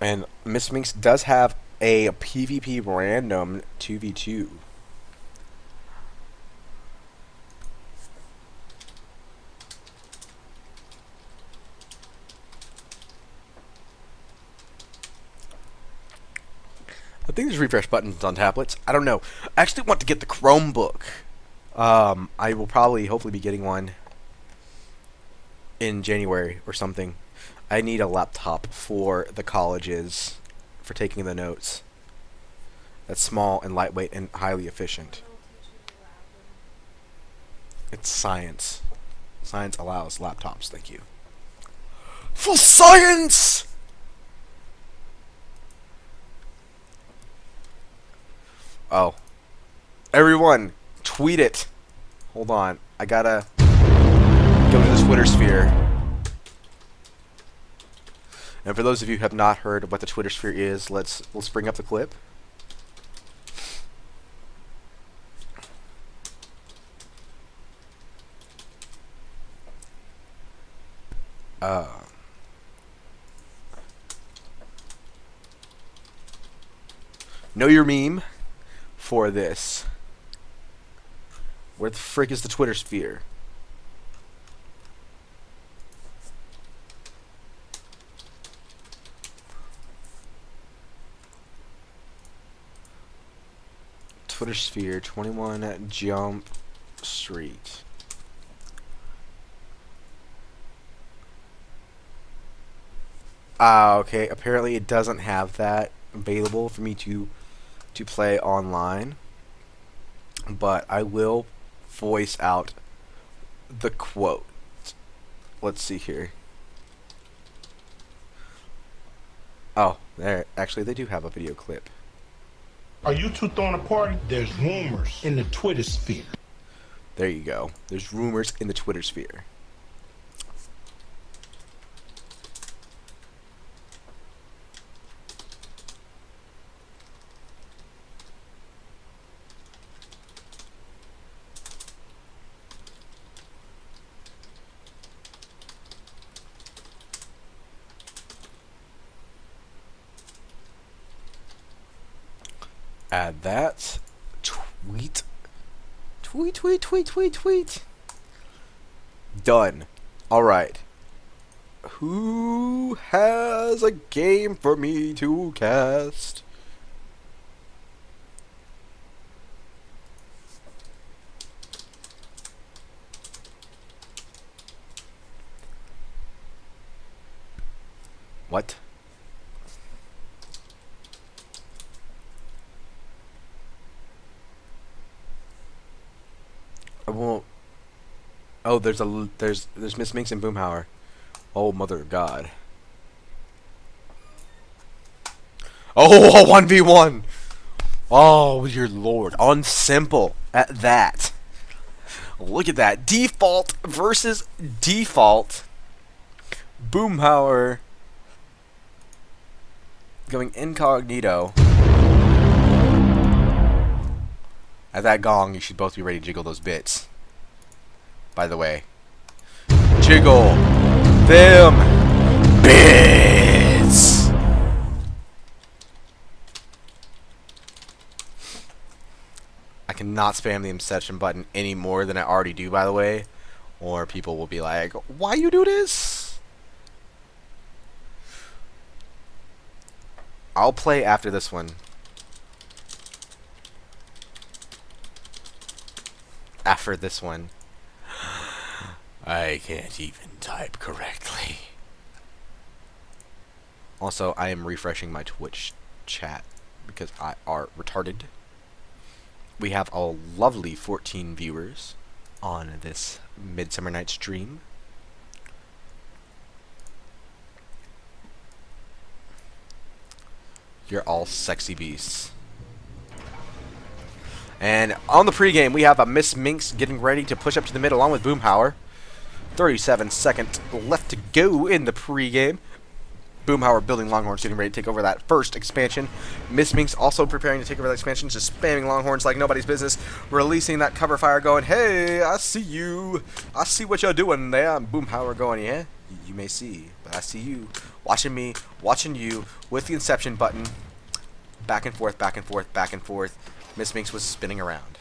And Miss Minx does have a PvP random 2v2. I think there's refresh buttons on tablets. I don't know. I actually want to get the Chromebook. I will probably, hopefully, be getting one in January or something. I need a laptop for the colleges for taking the notes. That's small and lightweight and highly efficient. It's science. Science allows laptops. Thank you. For science! Oh. Everyone, tweet it. Hold on. I gotta go to the Twitter sphere. And for those of you who have not heard what the Twitter sphere is, let's bring up the clip. Know your meme for this. Where the frick is the Twitter sphere? Twitter sphere 21 Jump Street. Okay. Apparently it doesn't have that available for me to play online. But I will voice out the quote. Let's see here. Oh, there. Actually, they do have a video clip. Are you two throwing a party? There's rumors in the Twitter sphere. There you go. There's rumors in the Twitter sphere. Add that. Tweet. Tweet, tweet, tweet, tweet, tweet. Done. Alright. Who has a game for me to cast? What? I won't. Oh, there's Miss Minx and Boomhower. Oh, mother of God. Oh, a 1v1. Oh, your lord. On simple at that. Look at that. Default versus default. Boomhower going incognito. At that gong, you should both be ready to jiggle those bits. By the way. Jiggle them bits! I cannot spam the Inception button any more than I already do, by the way. Or people will be like, why you do this? I'll play after this one. After this one. I can't even type correctly. Also, I am refreshing my Twitch chat because I are retarded. We have a lovely 14 viewers on this Midsummer Night stream. You're all sexy beasts. And on the pregame, we have a Miss Minx getting ready to push up to the mid along with Boomhower. 37 seconds left to go in the pregame. Boomhower building Longhorns, getting ready to take over that first expansion. Miss Minx also preparing to take over that expansion, just spamming Longhorns like nobody's business, releasing that cover fire going, hey, I see you. I see what you're doing there. And Boomhower going, yeah? you may see, but I see you watching me, watching you with the Inception button. Back and forth, back and forth, back and forth. Miss Minx was spinning around.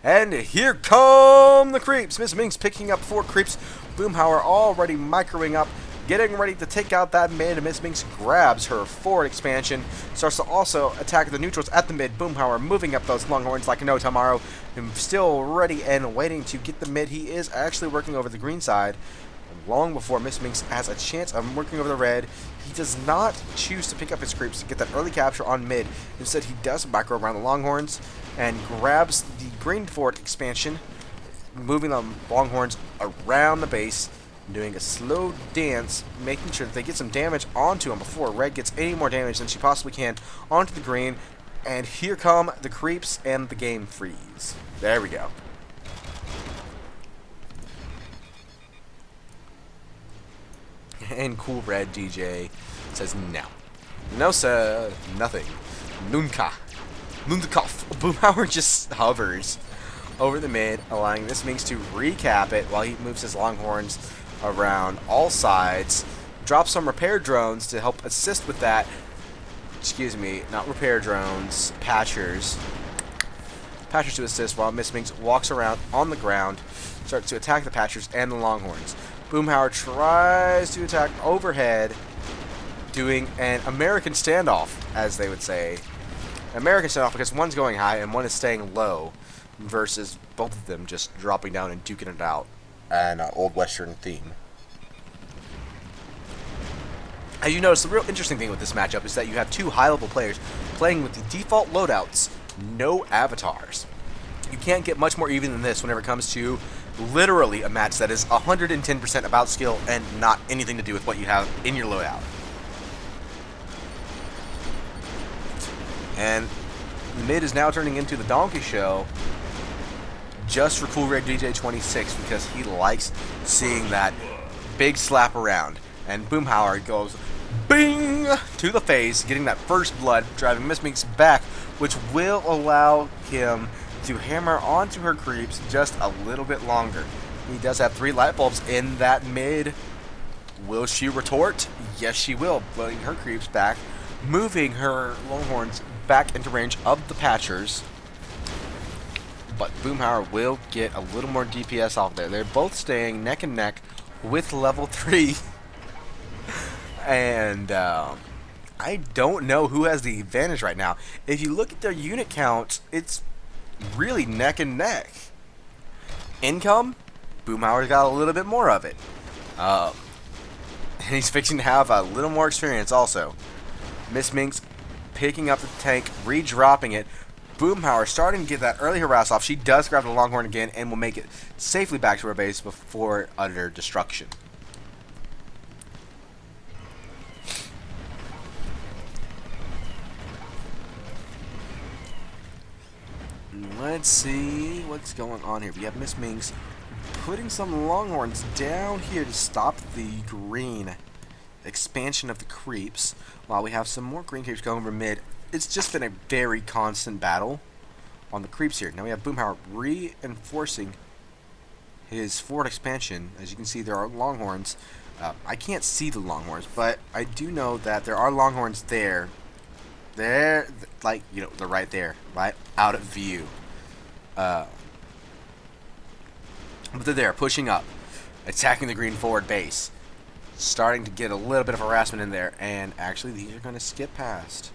And here come the creeps. Miss Minx picking up 4 creeps. Boomhower already microing up, getting ready to take out that mid. Miss Minx grabs her forward expansion, starts to also attack the neutrals at the mid. Boomhower moving up those longhorns like no tomorrow. Still ready and waiting to get the mid. He is actually working over the green side. Long before Miss Minx has a chance of working over the red, he does not choose to pick up his creeps to get that early capture on mid. Instead, he does micro around the longhorns and grabs the green forward expansion, moving the longhorns around the base, doing a slow dance, making sure that they get some damage onto him before red gets any more damage than she possibly can onto the green. And here come the creeps and the game freeze. There we go. And Cool Red DJ says no. No, sir. Nothing. Nunca. Nunca. Boomhower just hovers over the mid, allowing this Minx to recap it while he moves his longhorns around all sides. Drops some repair drones to help assist with that. Excuse me, not repair drones. Patchers. Patchers to assist while Miss Minx walks around on the ground, starts to attack the Patchers and the longhorns. Boomhower tries to attack overhead, doing an American standoff, as they would say. American standoff because one's going high and one is staying low, versus both of them just dropping down and duking it out. An old Western theme. As you notice, the real interesting thing with this matchup is that you have 2 high-level players playing with the default loadouts, no avatars. You can't get much more even than this whenever it comes to literally a match that is 110% about skill and not anything to do with what you have in your loadout. And the mid is now turning into the donkey show just for Cool Red DJ 26 because he likes seeing that big slap around. And Boomhower goes bing to the face, getting that first blood, driving Miss Minx back, which will allow him to hammer onto her creeps just a little bit longer. He does have 3 light bulbs in that mid. Will she retort? Yes, she will, blowing her creeps back, moving her longhorns back into range of the Patchers. But Boomhower will get a little more DPS off there. They're both staying neck and neck with level 3. And I don't know who has the advantage right now. If you look at their unit count, it's really neck and neck. Income, Boomhower's got a little bit more of it. And he's fixing to have a little more experience also. Miss Minx picking up the tank, re-dropping it. Boomhower starting to get that early harass off. She does grab the longhorn again and will make it safely back to her base before utter destruction. Let's see what's going on here. We have Miss Minx putting some longhorns down here to stop the green expansion of the creeps, while we have some more green creeps going over mid. It's just been a very constant battle on the creeps here. Now we have Boomhower reinforcing his forward expansion. As you can see, there are longhorns. I can't see the longhorns, but I do know that there are longhorns there. They're like, you know, they're right there, right out of view. But they're there, pushing up, attacking the green forward base, starting to get a little bit of harassment in there, and actually these are going to skip past,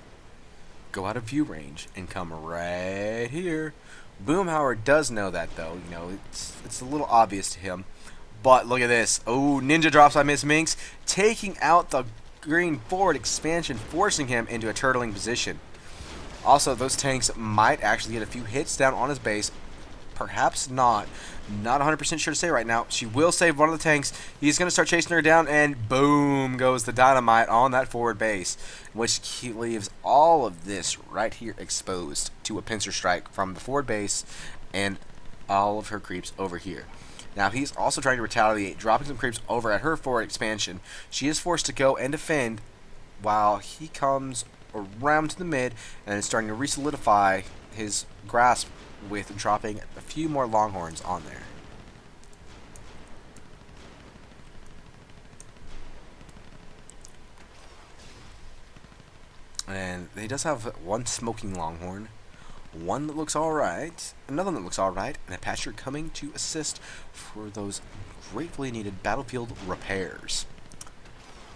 go out of view range, and come right here. Boomhower does know that, though. You know, it's a little obvious to him. But look at this. Oh, ninja drops by Miss Minx, taking out the green forward expansion, forcing him into a turtling position. Also, those tanks might actually get a few hits down on his base. Perhaps not. Not 100% sure to say right now. She will save one of the tanks. He's going to start chasing her down, and boom goes the dynamite on that forward base, which leaves all of this right here exposed to a pincer strike from the forward base and all of her creeps over here. Now, he's also trying to retaliate, dropping some creeps over at her forward expansion. She is forced to go and defend while he comes around to the mid and is starting to re-solidify his grasp with dropping a few more Longhorns on there. And he does have one smoking Longhorn, one that looks alright, another that looks alright, and a patcher coming to assist for those gratefully needed battlefield repairs.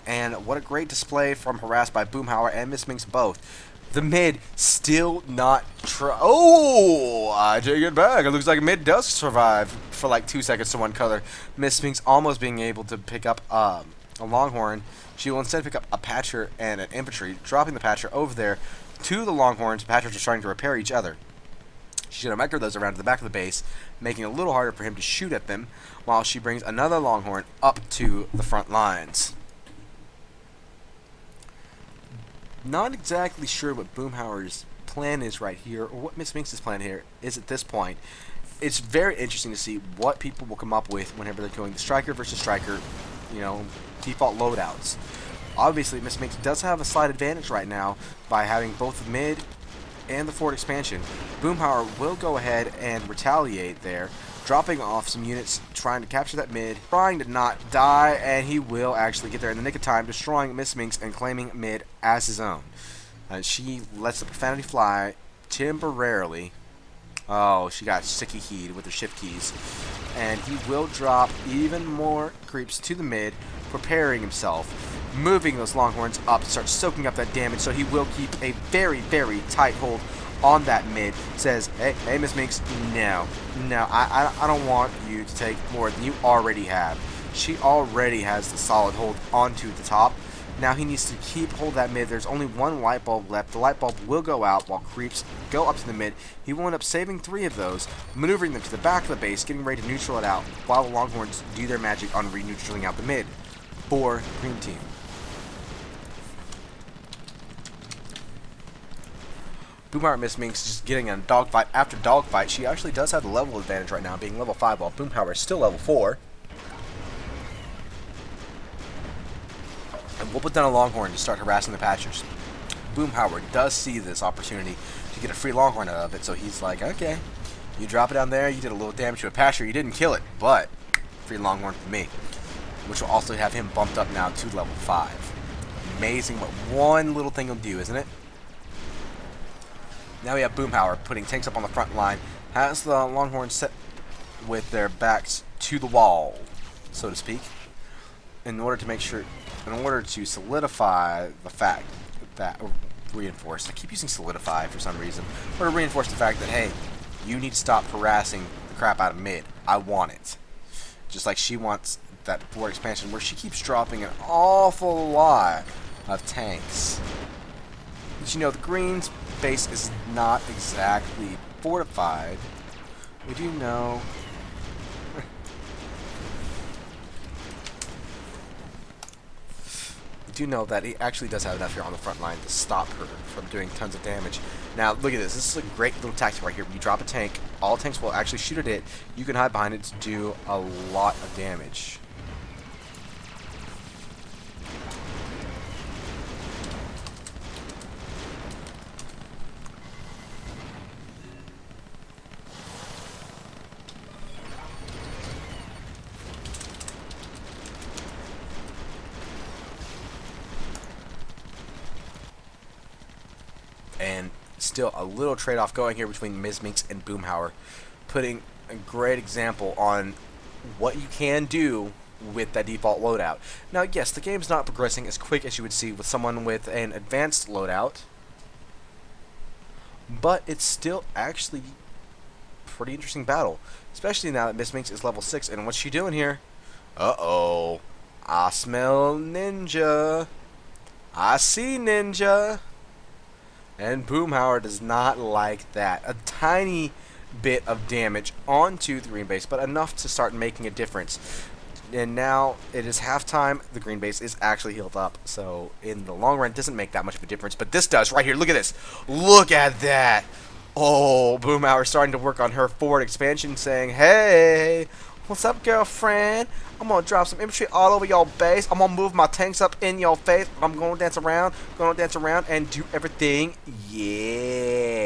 And what a great display from Harassed by Boomhower and Miss Minx both. The mid still not oh, I take it back. It looks like mid does survive for like 2 seconds to one color. Miss Minx almost being able to pick up a Longhorn. She will instead pick up a Patcher and an Infantry, dropping the Patcher over there to the Longhorns. Patchers are starting to repair each other. She's going to micro those around to the back of the base, making it a little harder for him to shoot at them, while she brings another Longhorn up to the front lines. Not exactly sure what Boomhower's plan is right here, or what Miss Minx's plan here is at this point. It's very interesting to see what people will come up with whenever they're going the striker versus striker, default loadouts. Obviously, Miss Minx does have a slight advantage right now by having both the mid and the forward expansion. Boomhower will go ahead and retaliate there, dropping off some units, trying to capture that mid, trying to not die, and he will actually get there in the nick of time, destroying Miss Minx and claiming mid as his own. She lets the profanity fly temporarily. Oh, she got sticky keyed with her shift keys. And he will drop even more creeps to the mid, preparing himself, moving those Longhorns up to start soaking up that damage, so he will keep a very, very tight hold on that mid. Says, hey, Miss Minx, no, I don't want you to take more than you already have. She already has the solid hold onto the top. Now he needs to keep hold of that mid. There's only one light bulb left. The light bulb will go out while creeps go up to the mid. He will end up saving 3 of those, maneuvering them to the back of the base, getting ready to neutral it out, while the Longhorns do their magic on re-neutraling out the mid for Green Team. Boomhower Miss Minx just getting a dogfight after dogfight. She actually does have the level advantage right now, being level 5, while Boomhower is still level 4. And we'll put down a Longhorn to start harassing the Patchers. Boomhower does see this opportunity to get a free Longhorn out of it, so he's like, okay, you drop it down there, you did a little damage to a Patcher, you didn't kill it, but free Longhorn for me. Which will also have him bumped up now to level 5. Amazing what one little thing will do, isn't it? Now we have Boomhower putting tanks up on the front line, has the Longhorns set with their backs to the wall, so to speak, in order to solidify the fact that, or reinforce, I keep using solidify for some reason, or to reinforce the fact that, hey, you need to stop harassing the crap out of mid. I want it. Just like she wants that forward expansion where she keeps dropping an awful lot of tanks. But the Green's base is not exactly fortified. We do know that he actually does have enough here on the front line to stop her from doing tons of damage. Now, look at this. This is a great little tactic right here. When you drop a tank, all tanks will actually shoot at it. You can hide behind it to do a lot of damage. And still a little trade-off going here between Miss Minx and Boomhower, putting a great example on what you can do with that default loadout. Now, yes, the game's not progressing as quick as you would see with someone with an advanced loadout, but it's still actually a pretty interesting battle, especially now that Miss Minx is level 6. And what's she doing here? Uh-oh. I smell ninja. I see ninja. And Boomhower does not like that. A tiny bit of damage onto the green base, but enough to start making a difference. And now it is halftime. The green base is actually healed up, so in the long run, it doesn't make that much of a difference. But this does right here. Look at this. Look at that. Oh, Boomhower starting to work on her forward expansion, saying, hey, What's up, girlfriend? I'm gonna drop some infantry all over your base. I'm gonna move my tanks up in your face. I'm gonna dance around and do everything. Yeah.